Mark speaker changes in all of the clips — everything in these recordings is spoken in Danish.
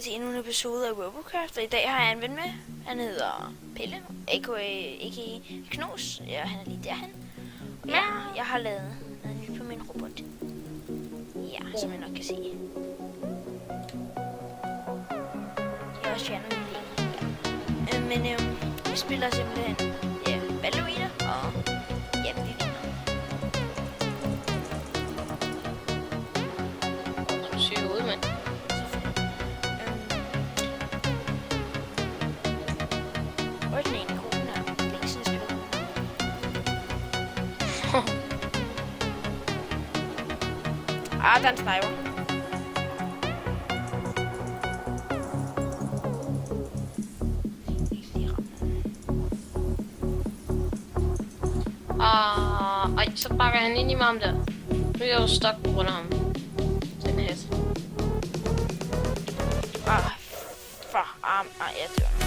Speaker 1: til endnu en episode af Robocraft, og i dag har jeg en ven med. Han hedder Pelle, a.k.a. Knus. Ja, han er lige derhen. Og jeg har lavet noget nyt på min robot. Ja, som jeg nok kan se. Jeg har også fjernet min penge. Ja. Men vi spiller simpelthen Ballerina, og ja, vi vinder.
Speaker 2: Du syger ud, mand.
Speaker 1: Hvor er den ene kone her? Længe siden jeg spiller. Der er en sniper.
Speaker 2: Ej, så bakker han ind i mig om der. Nu er jeg jo stok på grund af ham. Den hat.
Speaker 1: Jeg dør nu.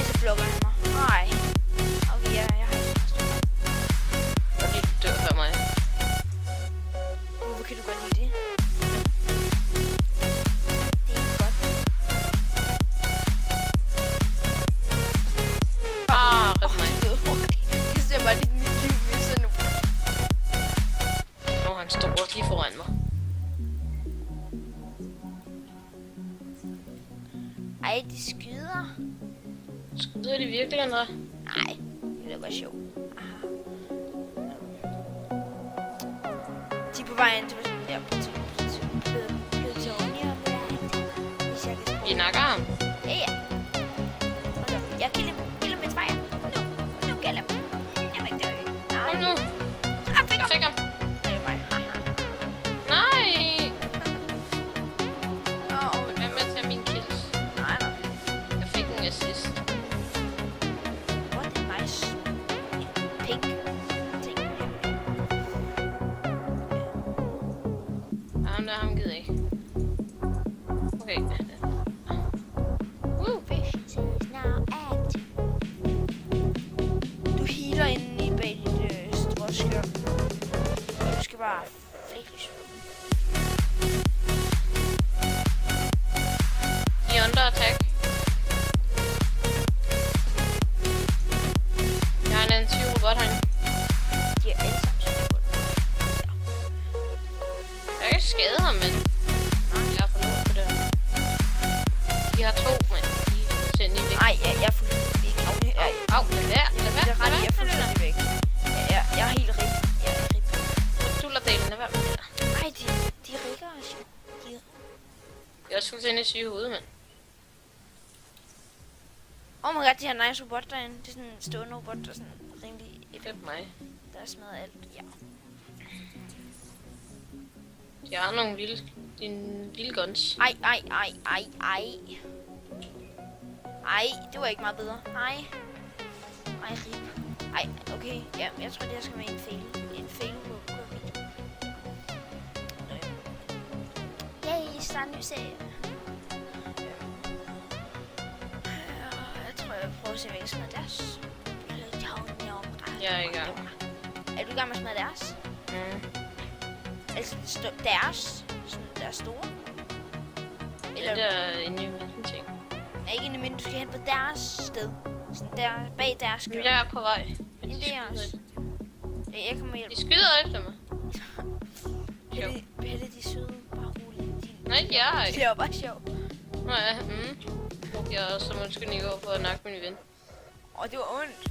Speaker 1: Så plukker han mig. Okay, jeg har ikke stået.
Speaker 2: Og lige dør for mig.
Speaker 1: Hvorfor kan du godt lide det? Det er godt.
Speaker 2: Rip mig.
Speaker 1: Jeg ser bare lidt mit liv med sådan nu.
Speaker 2: Nå, han står også lige foran mig.
Speaker 1: Ej, de skyder.
Speaker 2: Skyder de virkelig, André?
Speaker 1: Nej, det er bare sjovt. De er på vej ind til Plutonium. Hvis jeg kan spille.
Speaker 2: I nakker ham.
Speaker 1: Ja. Jeg kilder med træer. Nu gælder dem. Jeg vil ikke dø.
Speaker 2: Kom nu.
Speaker 1: Jeg
Speaker 2: Fik ham.
Speaker 1: Det er mig.
Speaker 2: Nej. Hvem er til min kills?
Speaker 1: Nej.
Speaker 2: Jeg fik en assist.
Speaker 1: What a nice pink ting.
Speaker 2: Ham gider ikke. Okay.
Speaker 1: Fish is now active. Du healer inde i bag dit stråskør. Du skal bare flække
Speaker 2: De er under attack. Jeg har en anti-robot herinde.
Speaker 1: De er alle sammen så godt.
Speaker 2: Jeg kan ikke skade ham, men jeg har forlovet på det. De har to, men de er fuldstændig væk.
Speaker 1: Nej, jeg er fuldstændig væk.
Speaker 2: Au, lad være.
Speaker 1: Det er ret, jeg er fuldstændig væk. Jeg er helt rig. Jeg er rig.
Speaker 2: Dullardelen, lad være med det der.
Speaker 1: Nej, de rigger os jo.
Speaker 2: Jeg er også fuldstændig syg i hovedet, mand.
Speaker 1: Oh my god, de har nice robot derinde. Det er sådan en stående robot, der er sådan rimelig
Speaker 2: Det er mig.
Speaker 1: der er smadret alt. Ja.
Speaker 2: De har nogle vilde guns.
Speaker 1: Ej. Ej, det var ikke meget bedre. Ej, rip. Ej, okay. Ja, jeg tror, det her skal være en fail. En fail på mit. Yay, start en ny serie. Jeg tror, jeg prøver at se, hvad jeg kan smadre deres.
Speaker 2: Jeg er i gang.
Speaker 1: Er du i gang med at smadre deres? Altså deres? Sådan deres store?
Speaker 2: Eller det er inde i midten ting.
Speaker 1: Nej, ikke inde i midten. Du skal hen på deres sted. Sådan der, bag deres skjold.
Speaker 2: Jeg er på vej.
Speaker 1: Ind der også. Ja, jeg kommer hjælpe.
Speaker 2: De skyder efter mig.
Speaker 1: Pelle, de er søde. Bare roligt.
Speaker 2: Nej, jeg er ikke.
Speaker 1: Det er bare sjovt.
Speaker 2: Nå ja, Jeg er også undskyldning over for at nakke min ven.
Speaker 1: Det var ondt.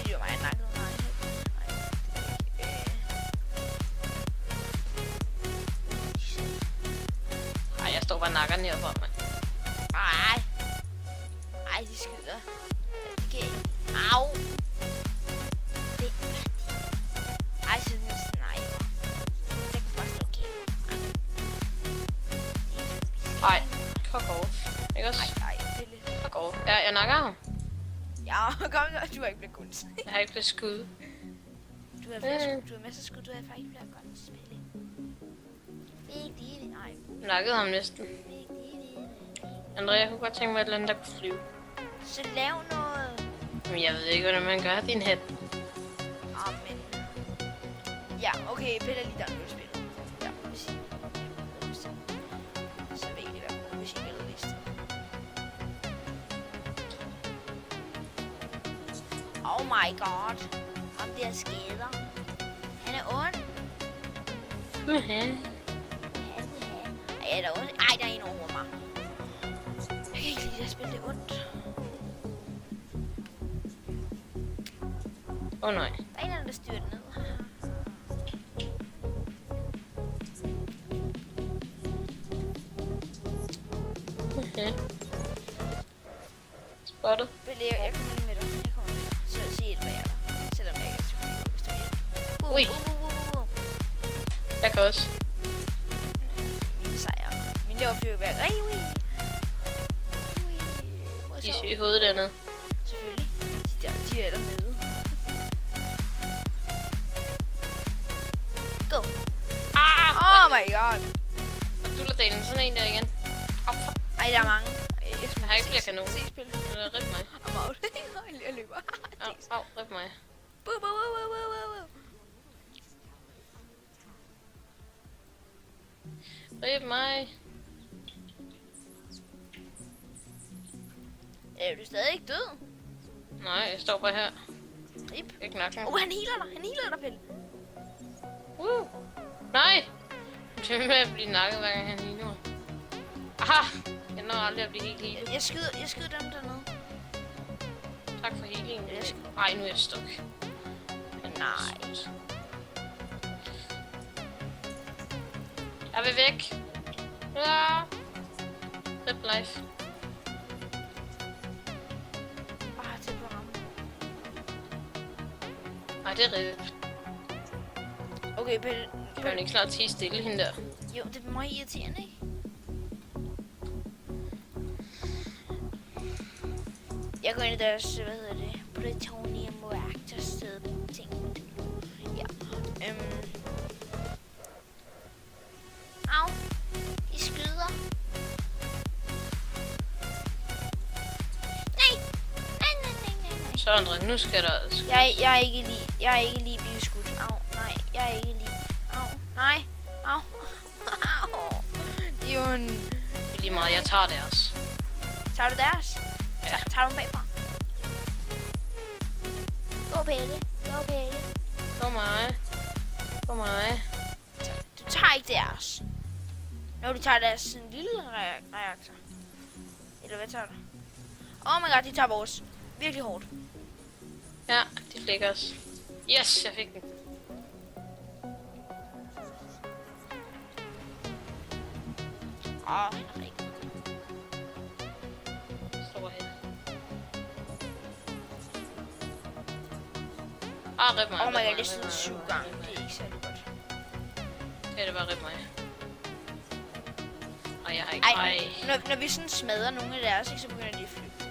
Speaker 1: Det var mig, jeg nakkede.
Speaker 2: Ej, jeg står bare nakkeren herfra, mand.
Speaker 1: Ej, de skyder. Det kan ikke. Au. Det er de. Ej, så den sniper. Det kan bare stå kæmpe.
Speaker 2: Ej, fuck off. Ikke også?
Speaker 1: Ej, Pelle.
Speaker 2: Fuck off. Ja, jeg nakker ham.
Speaker 1: Ja, kom så. Du har ikke blevet kunst.
Speaker 2: Jeg har ikke blevet skudt.
Speaker 1: Du har masser af skud. Du har faktisk ikke blevet kunst, Pelle. Vigtigt. Nej.
Speaker 2: Nakkede ham næsten. André, jeg kunne godt tænke mig et eller andet, der kunne flyve.
Speaker 1: Så lav noget.
Speaker 2: Men jeg ved ikke, hvordan man gør din hat.
Speaker 1: Amen. Okay, Pelle er lige der, nu er spillet. Ja, hvis I så ved I hvad, hvis I ikke ved det. Oh my god. Ham der skader. Han er ond. Ej, der er ondt. Ej, der er en over mig. Jeg kan ikke lide at spille det ondt.
Speaker 2: Nej.
Speaker 1: Der er en anden, der styrer ned.
Speaker 2: Spottet.
Speaker 1: Jeg kommer lige med dig. Jeg kommer med dig. Så sig et, hvad jeg er. Selvom jeg ikke er super, hvis du vil.
Speaker 2: Ui. Jeg kan også.
Speaker 1: Min sejr. Min det var fyrværkeri. Ui.
Speaker 2: De er syge i hovedet dernede.
Speaker 1: Selvfølgelig. De er dernede. Go. Oh my god.
Speaker 2: Og du lader delen sådan en der igen.
Speaker 1: Ej, der er mange.
Speaker 2: Jeg har ikke flere kanoner.
Speaker 1: Se spil.
Speaker 2: Rip mig.
Speaker 1: I'm out. Jeg løber.
Speaker 2: Rip mig. Rip mig.
Speaker 1: Er du stadig ikke død?
Speaker 2: Nej, jeg står bare her.
Speaker 1: Rip.
Speaker 2: Ikke nakken.
Speaker 1: Han healer dig. Han healer dig, Pelle.
Speaker 2: Nej! Det er med at blive nakket, hver gang han healer mig. Aha! Jeg når aldrig at blive helt healet.
Speaker 1: Jeg skyder dem dernede.
Speaker 2: Tak for healingen. Ej, nu er jeg stuk.
Speaker 1: Nej.
Speaker 2: Jeg vil væk. Ja. Rip life.
Speaker 1: Bare til på rammen.
Speaker 2: Nej, det er rip.
Speaker 1: Okay, Pelle.
Speaker 2: Kan hun ikke snart tige stille, hende der?
Speaker 1: Jo, det er meget irriterende, ikke? Jeg går ind i deres, hvad hedder det, plutonium reactor sted ting. Ja. Au. De skyder. Nej.
Speaker 2: Så André, nu skal der...
Speaker 1: Jeg er ikke lige blive skudt. Au. Nej, jeg er ikke lige. Au. Nej. Au. Au. Det er jo en...
Speaker 2: Det er lige meget, jeg tager deres.
Speaker 1: Tager du deres?
Speaker 2: Ja.
Speaker 1: Tager du dem bagfra? Gå, Pelle. Gå, Pelle.
Speaker 2: På mig. På mig.
Speaker 1: Du tager ikke deres. Når du tager deres sådan lille reaktor. Eller hvad tager du? Oh my god, de tager vores. Virkelig hårdt.
Speaker 2: Ja, de flækker os. Yes, jeg fik den.
Speaker 1: Han er rigtig.
Speaker 2: Står her. Rip mig.
Speaker 1: Oh my god, det sidder 7 gange. Det er ikke særlig godt.
Speaker 2: Ja, det var rip mig. Ej, jeg har ikke...
Speaker 1: Ej, når vi sådan smadrer nogle af deres, ikke, så begynder de at flygte.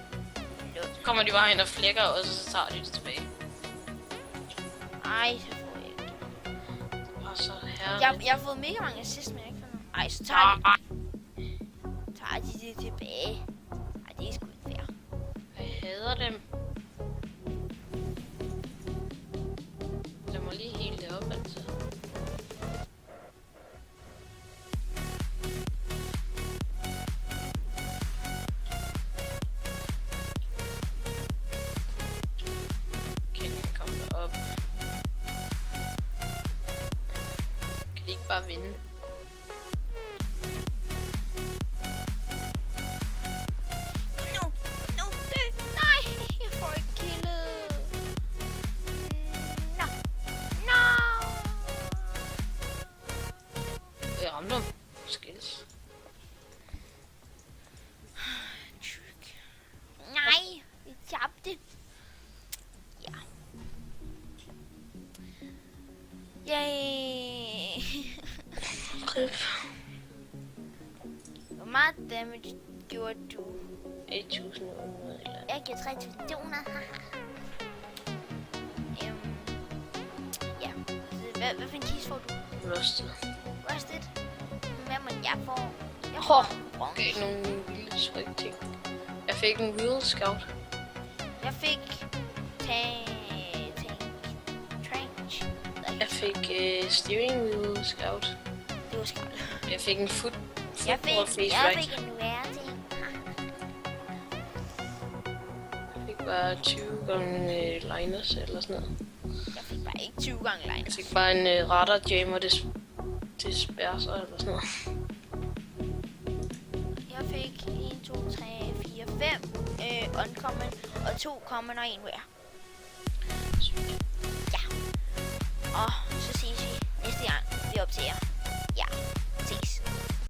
Speaker 2: Kommer de bare hen og flækker, og så tager de det tilbage.
Speaker 1: Ej, så får jeg ikke.
Speaker 2: Og så her.
Speaker 1: Jeg har fået mega mange assist, men jeg ikke får noget. Ej, så tager de det tilbage. Ej, det er sgu ikke fair.
Speaker 2: Jeg hader dem. Lad mig lige hele det op, altså. Kan jeg komme derop? Kan de ikke bare vinde? Skills.
Speaker 1: Nej, vi tabte. Ja. Yay. Hvor meget damage gjorde du?
Speaker 2: 8.800 eller...
Speaker 1: Jeg giver 3.200. Ja. Hvad for en kiste får du?
Speaker 2: Rusted.
Speaker 1: Rusted? Hvad må jeg få? Jeg
Speaker 2: Okay, nogle vilde tryk ting. Jeg fik en Wheel Scout.
Speaker 1: Jeg fik Trench.
Speaker 2: Jeg fik fik steering wheel scout.
Speaker 1: Det var skrald.
Speaker 2: Jeg fik en
Speaker 1: Jeg
Speaker 2: football face
Speaker 1: jeg
Speaker 2: right.
Speaker 1: fik en værre ting.
Speaker 2: Jeg fik bare 20 gange liners eller sådan noget.
Speaker 1: Jeg fik bare ikke 20 gange line.
Speaker 2: Jeg fik bare en radar jammer disperser eller sådan noget.
Speaker 1: Jeg fik 1, 2, 3, 4, 5 uncommon og 2 common og 1 rare.
Speaker 2: Sygt.
Speaker 1: Ja. Og så ses vi næste gang, vi optager.